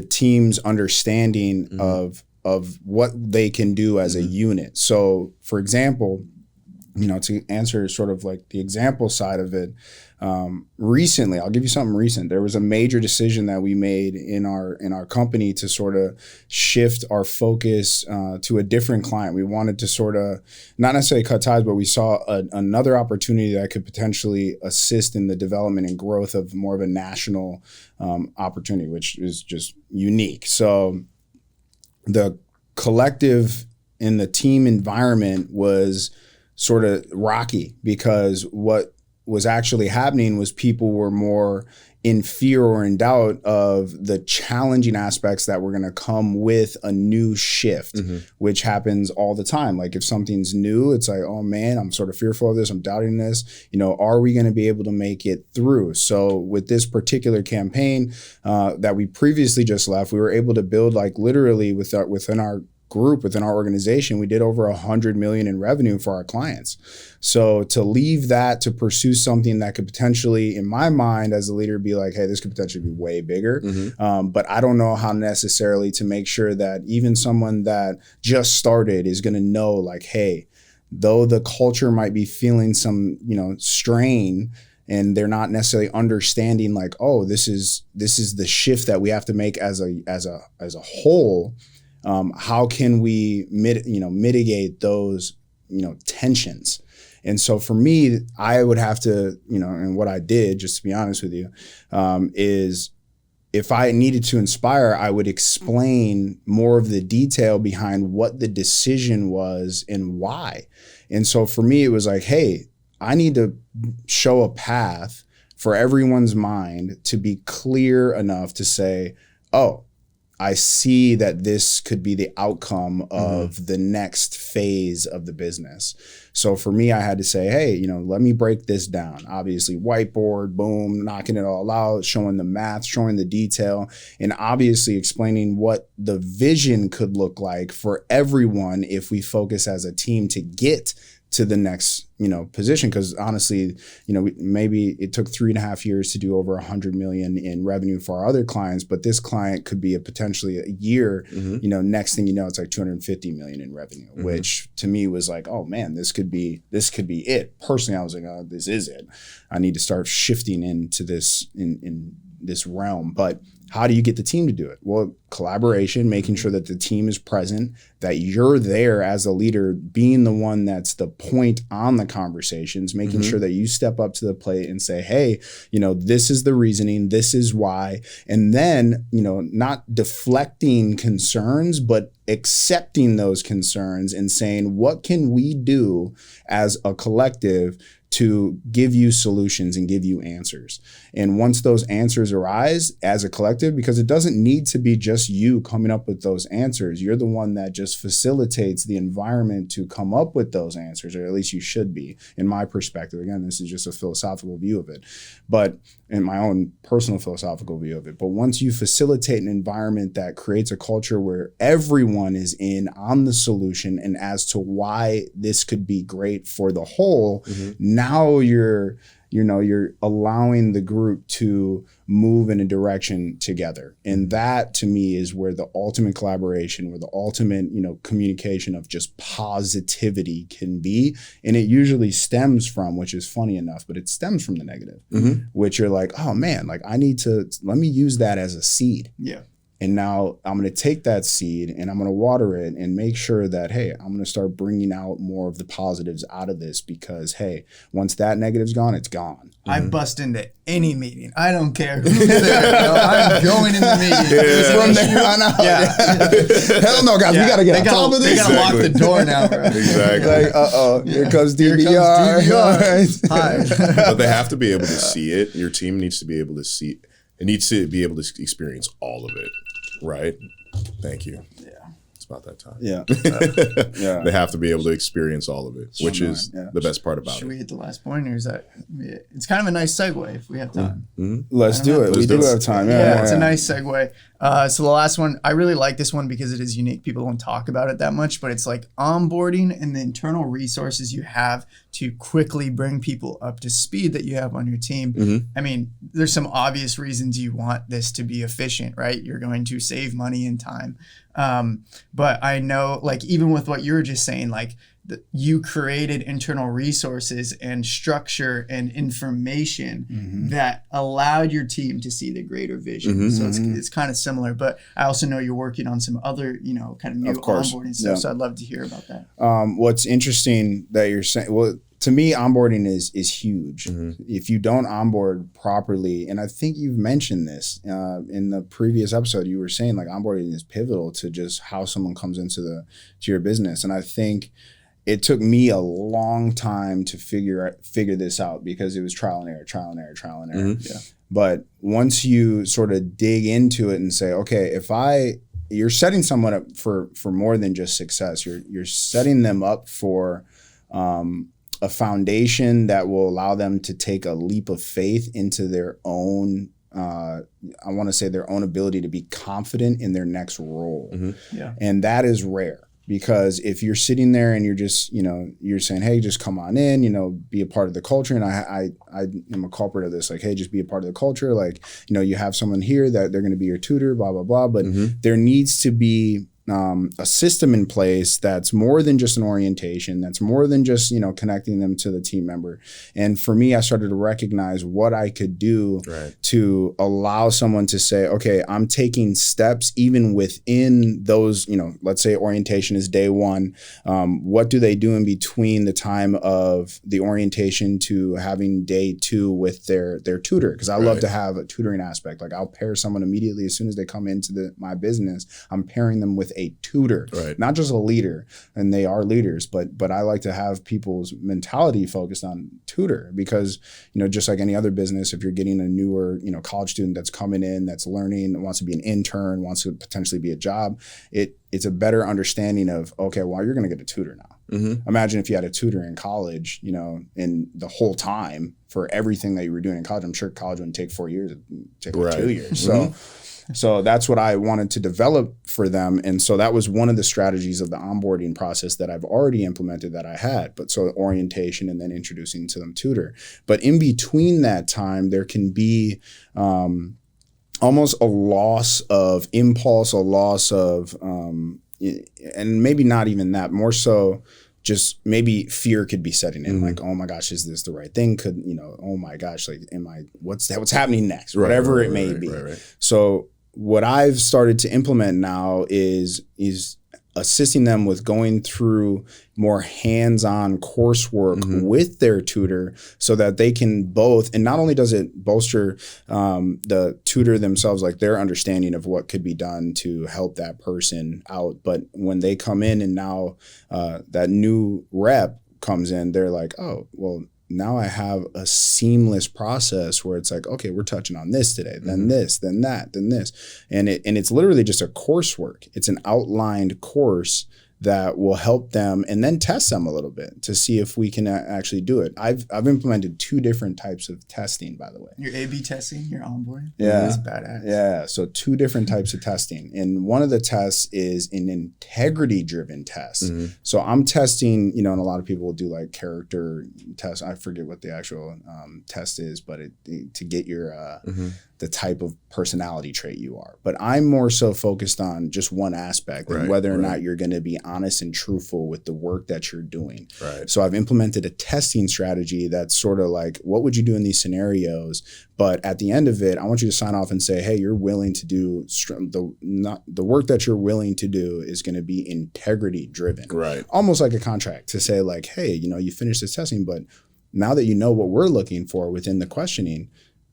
team's understanding of what they can do as a unit. So, for example, to answer sort of like the example side of it, recently, I'll give you something recent. There was a major decision that we made in our company to sort of shift our focus to a different client. We wanted to sort of not necessarily cut ties, but we saw another opportunity that could potentially assist in the development and growth of more of a national opportunity, which is just unique. So the collective in the team environment was sort of rocky because what was actually happening was people were more in fear or in doubt of the challenging aspects that were going to come with a new shift, which happens all the time. Like if something's new, it's like, oh man, I'm sort of fearful of this. I'm doubting this. Are we going to be able to make it through? So with this particular campaign that we previously just left, we were able to build like literally within our group, within our organization, we did over 100 million in revenue for our clients. So to leave that to pursue something that could potentially, in my mind as a leader, be like, hey, this could potentially be way bigger. But I don't know how necessarily to make sure that even someone that just started is going to know like, hey, though the culture might be feeling some, strain, and they're not necessarily understanding like, oh, this is the shift that we have to make as a whole. How can we mitigate those tensions? And so for me, I would have to and what I did, just to be honest with you, is if I needed to inspire, I would explain more of the detail behind what the decision was and why. And so for me, it was like, hey, I need to show a path for everyone's mind to be clear enough to say, oh, I see that this could be the outcome of the next phase of the business. So for me, I had to say, hey, let me break this down. Obviously, whiteboard, boom, knocking it all out, showing the math, showing the detail, and obviously explaining what the vision could look like for everyone if we focus as a team to get to the next, position. Because honestly, maybe it took 3.5 years to do over 100 million in revenue for our other clients, but this client could be potentially a year, next thing you know, it's like 250 million in revenue, which to me was like, oh man, this could be it. Personally, I was like, oh, this is it. I need to start shifting into this in this realm. But how do you get the team to do it? Well, collaboration, making sure that the team is present, that you're there as a leader, being the one that's the point on the conversations, making sure that you step up to the plate and say, hey, this is the reasoning, this is why. And then, not deflecting concerns, but accepting those concerns and saying, what can we do as a collective to give you solutions and give you answers? And once those answers arise as a collective, because it doesn't need to be just you coming up with those answers, you're the one that just facilitates the environment to come up with those answers, or at least you should be, in my perspective. Again, this is just a philosophical view of it, but in my own personal philosophical view of it. But once you facilitate an environment that creates a culture where everyone is in on the solution and as to why this could be great for the whole, now you're allowing the group to move in a direction together. And that to me is where the ultimate collaboration, where the ultimate, communication of just positivity can be. And it usually stems from, which is funny enough, but it stems from the negative, which you're like, oh man, like let me use that as a seed. Yeah. And now I'm going to take that seed and I'm going to water it and make sure that, hey, I'm going to start bringing out more of the positives out of this because, hey, once that negative's gone, it's gone. I bust into any meeting. I don't care who's there. I'm going in the meeting. From there on out. Yeah. Hell no, guys. We got to get on top of this. They got to lock the door now, bro. Exactly. Like, here comes DVR. Hi. But they have to be able to see it. Your team needs to be able to see it. It needs to be able to experience all of it. Right. Thank you. Yeah. It's about that time. Yeah. Yeah. They have to be able to experience all of it, which is the best part about Should it. we hit the last point, or is that? It's kind of a nice segue if we have time. Let's do it. We do have time. Yeah, it's a nice segue. So the last one, I really like this one because it is unique. People don't talk about it that much, but it's like onboarding and the internal resources you have to quickly bring people up to speed that you have on your team. I mean, there's some obvious reasons you want this to be efficient, right? You're going to save money and time. But I know, like, even with what you were just saying, like, you created internal resources and structure and information that allowed your team to see the greater vision. So it's kind of similar, but I also know you're working on some other, kind of new onboarding stuff. So I'd love to hear about that. What's interesting that you're saying, well, to me, onboarding is huge. If you don't onboard properly, and I think you've mentioned this in the previous episode, you were saying like onboarding is pivotal to just how someone comes into your business. And I think it took me a long time to figure this out because it was trial and error. But once you sort of dig into it and say, okay, you're setting someone up for more than just success. You're setting them up for a foundation that will allow them to take a leap of faith into their own, I want to say their own ability to be confident in their next role. And that is rare. Because if you're sitting there and you're just, you're saying, hey, just come on in, be a part of the culture. And I am a culprit of this, like, hey, just be a part of the culture. Like, you have someone here that they're going to be your tutor, blah, blah, blah. But there needs to be a system in place that's more than just an orientation, that's more than just, connecting them to the team member. And for me, I started to recognize what I could do to allow someone to say, okay, I'm taking steps even within those, let's say orientation is day one. What do they do in between the time of the orientation to having day two with their tutor? Because I love to have a tutoring aspect. Like I'll pair someone immediately as soon as they come into my business. I'm pairing them with a tutor, not just a leader, and they are leaders, but I like to have people's mentality focused on tutor because, just like any other business, if you're getting a newer, college student that's coming in, that's learning, wants to be an intern, wants to potentially be a job, it's a better understanding of, okay, well, you're going to get a tutor now. Imagine if you had a tutor in college, and the whole time for everything that you were doing in college. I'm sure college wouldn't take 4 years, it'd take like 2 years. So that's what I wanted to develop for them. And so that was one of the strategies of the onboarding process that I've already implemented that I had. But so orientation and then introducing to them tutor. But in between that time, there can be almost a loss of impulse, a loss of, and maybe not even that, more so just maybe fear could be setting in, like, oh my gosh, is this the right thing? Could, oh my gosh, like, what's happening next? Whatever it may be. So what I've started to implement now is assisting them with going through more hands-on coursework with their tutor so that they can both, and not only does it bolster the tutor themselves, like their understanding of what could be done to help that person out, but when they come in and now that new rep comes in, they're like, oh, well, now I have a seamless process where it's like, okay, we're touching on this today, then this, then that, then this. And it's literally just a coursework. It's an outlined course that will help them and then test them a little bit to see if we can actually do it. I've implemented 2 different types of testing, by the way. Your A/B testing, your onboarding? Yeah. That's badass. Yeah. So 2 different types of testing. And one of the tests is an integrity-driven test. So I'm testing, and a lot of people will do like character tests. I forget what the actual test is, but to get your the type of personality trait you are. But I'm more so focused on just one aspect and whether or not you're going to be honest and truthful with the work that you're doing. So I've implemented a testing strategy that's sort of like, what would you do in these scenarios? But at the end of it, I want you to sign off and say, hey, you're willing to do the work that you're willing to do is going to be integrity driven. Almost like a contract to say like, hey, you finished this testing, but now that you know what we're looking for within the questioning,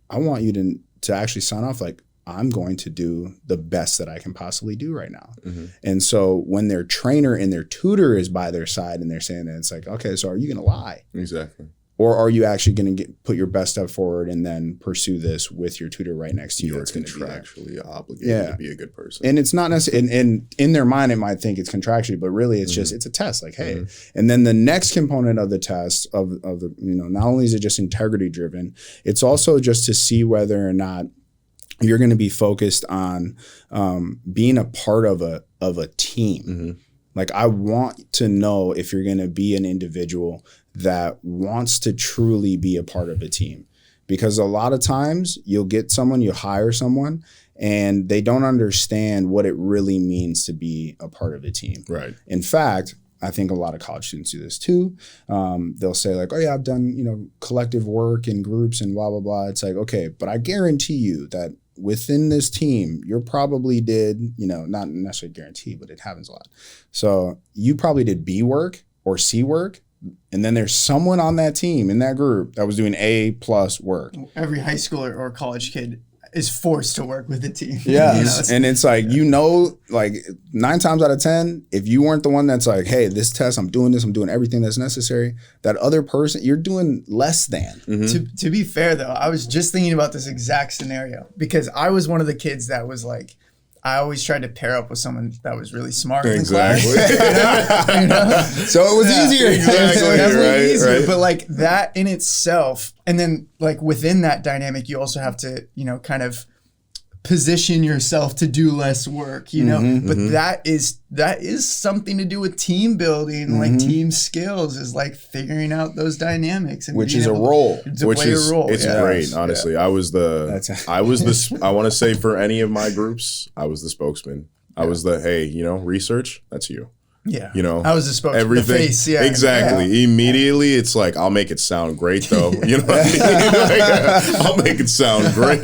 I want you to actually sign off like, I'm going to do the best that I can possibly do right now. And so when their trainer and their tutor is by their side and they're saying that, it's like, okay, so are you going to lie? Exactly. Or are you actually going to put your best step forward and then pursue this with your tutor right next to you? You're That's going to be contractually obligated to be a good person. And it's not necessarily, and in their mind, it might think it's contractually, but really it's just, it's a test. Like, hey, and then the next component of the test of the, not only is it just integrity driven, it's also just to see whether or not you're going to be focused on being a part of a team. Like, I want to know if you're going to be an individual that wants to truly be a part of a team. Because a lot of times you'll get someone, you hire someone, and they don't understand what it really means to be a part of a team. Right. In fact, I think a lot of college students do this too. They'll say like, oh yeah, I've done, collective work in groups and blah, blah, blah. It's like, okay, but I guarantee you that within this team, you probably did, not necessarily guarantee, but it happens a lot. So you probably did B work or C work. And then there's someone on that team in that group that was doing A+ work. Every high schooler or college kid is forced to work with a team. Yeah. And it's like, like 9 times out of 10, if you weren't the one that's like, hey, this test, I'm doing everything that's necessary, that other person, you're doing less than. To be fair though, I was just thinking about this exact scenario because I was one of the kids that was like, I always tried to pair up with someone that was really smart. Exactly. In class, So it was easier. Exactly. Definitely easier. Right. But like that in itself, and then like within that dynamic, you also have to, kind of position yourself to do less work, but that is something to do with team building, like team skills is like figuring out those dynamics, and which is a role. It's great. Honestly, I want to say for any of my groups, I was the spokesman. I was the, hey, research, that's you. Yeah. I was the spokesman. Everything. The face, yeah. Exactly. Yeah. Immediately, it's like, I'll make it sound great, though. You know what I mean? I'll make it sound great.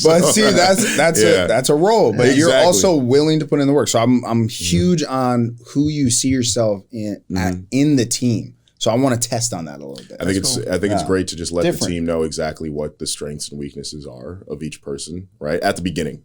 But see, that's a role. But you're also willing to put in the work. So I'm huge on who you see yourself in the team. So I want to test on that a little bit. I think it's great to just let the team know exactly what the strengths and weaknesses are of each person, right? At the beginning.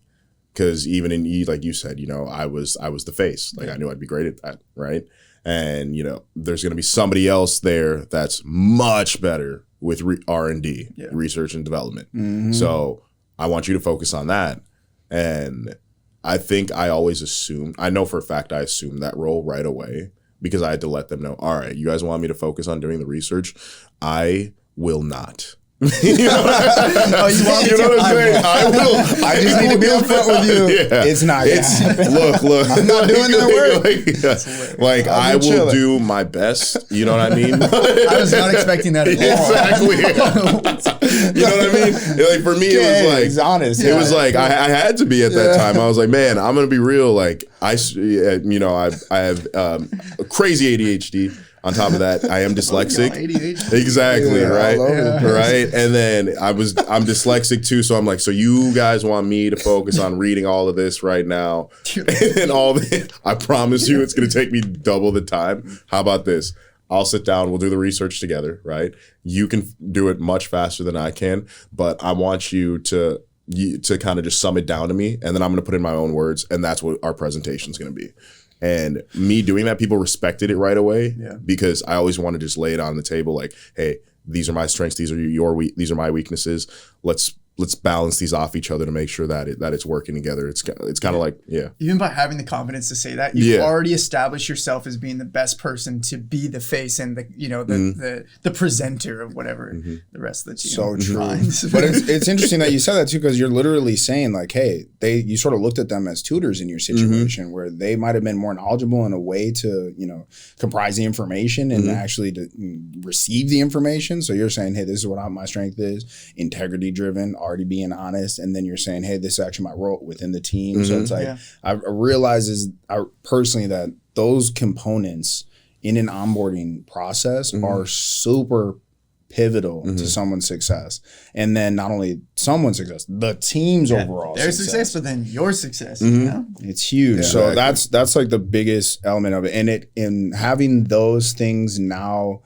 Because even in like you said, I was the face. Like I knew I'd be great at that, right? And there's going to be somebody else there that's much better with R&D, research and development. So I want you to focus on that. And I think I know for a fact I assumed that role right away because I had to let them know, all right, you guys want me to focus on doing the research? I will not. You know what I'm saying? I will. I just need to be upfront with you. Yeah. It's not. Look. I'm not doing the work. Like I will do my best. You know what I mean? I was not expecting that at all. Exactly. You know what I mean? Like for me, it was like it's honest. It was like I had to be at that time. I was like, man, I'm gonna be real. Like I have crazy ADHD. On top of that, I am dyslexic. Exactly, right? Right. And then I'm dyslexic too, so I'm like, so you guys want me to focus on reading all of this right now? And I promise you it's gonna take me double the time. How about this? I'll sit down, we'll do the research together, right? You can do it much faster than I can, but I want you to kind of just sum it down to me, and then I'm gonna put in my own words, and that's what our presentation is gonna be. And me doing that, people respected it right away because I always want to just lay it on the table like, hey, these are my strengths, these are my weaknesses. Let's balance these off each other to make sure that it's working together. It's kind of like, Even by having the confidence to say that, you've already established yourself as being the best person to be the face and the presenter of whatever the rest of the team. So true. But it's interesting that you said that too, because you're literally saying like, hey, you sort of looked at them as tutors in your situation where they might have been more knowledgeable in a way to, comprise the information and actually to receive the information. So you're saying, hey, this is what my strength is, integrity driven, already being honest, and then you're saying, hey, this is actually my role within the team. So it's like I realize personally that those components in an onboarding process are super pivotal to someone's success. And then not only someone's success, the team's overall their success, but then your success. It's huge. So that's like the biggest element of it. And in having those things now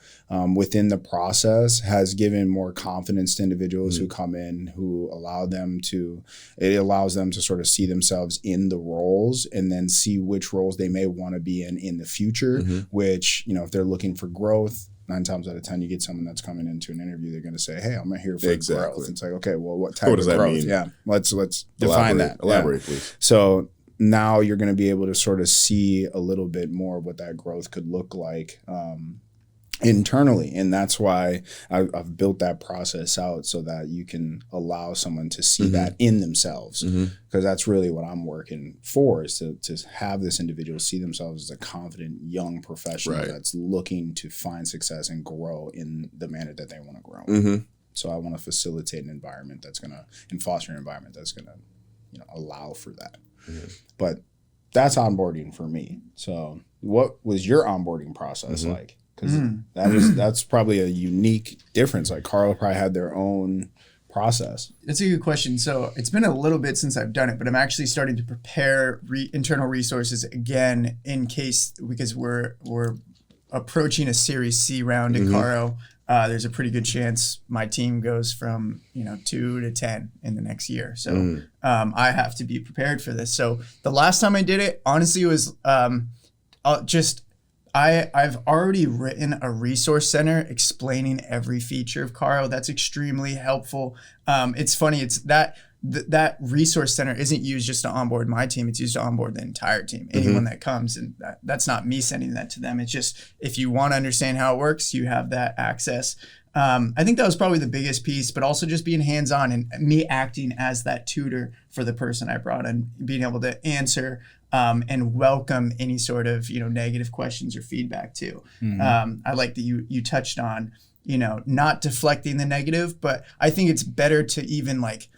within the process has given more confidence to individuals who come in, who allows them to sort of see themselves in the roles and then see which roles they may want to be in the future, which, if they're looking for growth, 9 times out of 10, you get someone that's coming into an interview, they're going to say, hey, I'm here for Exactly. growth. It's like, okay, well, what type What does of that growth? mean? Yeah, let's define that. Elaborate, Yeah. please. So now you're going to be able to sort of see a little bit more of what that growth could look like internally. And that's why I've built that process out so that you can allow someone to see that in themselves. Because that's really what I'm working for, is to have this individual see themselves as a confident young professional that's looking to find success and grow in the manner that they want to grow. So I want to facilitate an environment that's going to, and foster an environment that's going to, allow for that. But that's onboarding for me. So what was your onboarding process like? Because that's probably a unique difference. Like Carlo probably had their own process. That's a good question. So it's been a little bit since I've done it, but I'm actually starting to prepare internal resources again in case, because we're approaching a Series C round in Carro. There's a pretty good chance my team goes from 2 to 10 in the next year. So I have to be prepared for this. So the last time I did it, honestly, was I've already written a resource center explaining every feature of Carro. That's extremely helpful. It's funny. It's that resource center isn't used just to onboard my team. It's used to onboard the entire team, anyone that comes. And that's not me sending that to them. It's just, if you want to understand how it works, you have that access. I think that was probably the biggest piece, but also just being hands-on and me acting as that tutor for the person I brought in, being able to answer and welcome any sort of negative questions or feedback too. I like that you touched on not deflecting the negative, but I think it's better to even like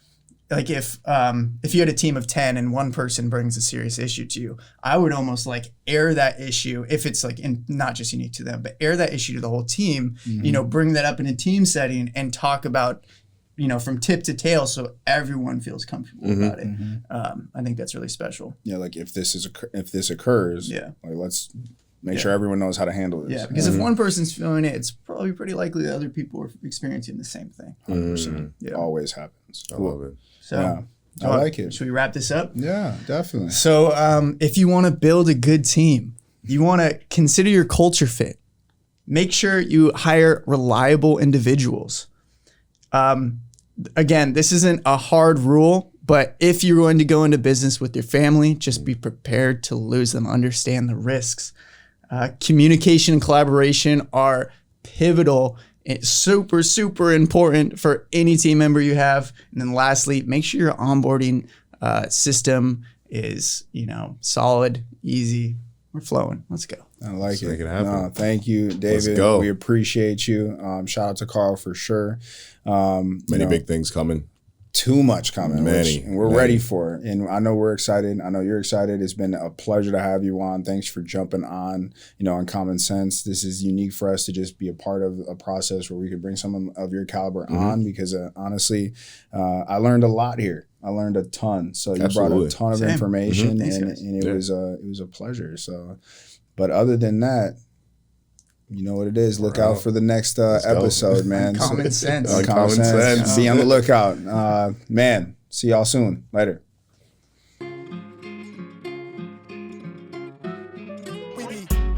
if you had a team of 10 and one person brings a serious issue to you, I would almost like air that issue, if it's like not just unique to them, but air that issue to the whole team. Bring that up in a team setting and talk about from tip to tail, so everyone feels comfortable about it. I think that's really special. Yeah, like if this occurs, like let's make sure everyone knows how to handle this. Yeah, because if one person's feeling it, it's probably pretty likely that other people are experiencing the same thing. 100%. Yeah. Always happens. I love it. So I like it. Should we wrap this up? Yeah, definitely. So if you want to build a good team, you want to consider your culture fit. Make sure you hire reliable individuals. Again, this isn't a hard rule, but if you're going to go into business with your family, just be prepared to lose them. Understand the risks. Communication and collaboration are pivotal. It's super, super important for any team member you have. And then lastly, make sure your onboarding system is, solid, easy. We're flowing. Let's go. I like Let's it. make it happen. No, thank you, David. Let's go. We appreciate you. Shout out to Carl for sure. Many big things coming. Too much coming. And we're Many. ready for it. And I know we're excited. I know you're excited. It's been a pleasure to have you on. Thanks for jumping on, on Common Sense. This is unique for us to just be a part of a process where we could bring someone of your caliber on, because honestly, I learned a lot here. I learned a ton. So you brought a ton of information, and it was a pleasure. So, but other than that, you know what it is. Look out for the next episode, man. Common sense. Common sense. Be on the lookout. Man, see y'all soon. Later.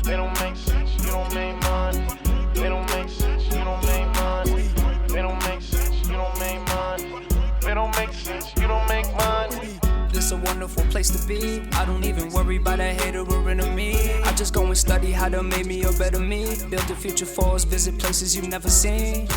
They don't make sense, you don't make money. They don't make sense, you don't make money. They don't make sense, you don't make money. They don't make sense, you don't make money. This a wonderful place to be. I don't even worry about a hater or enemy. I just go and study how to make me a better me. Build the future for us, visit places you've never seen.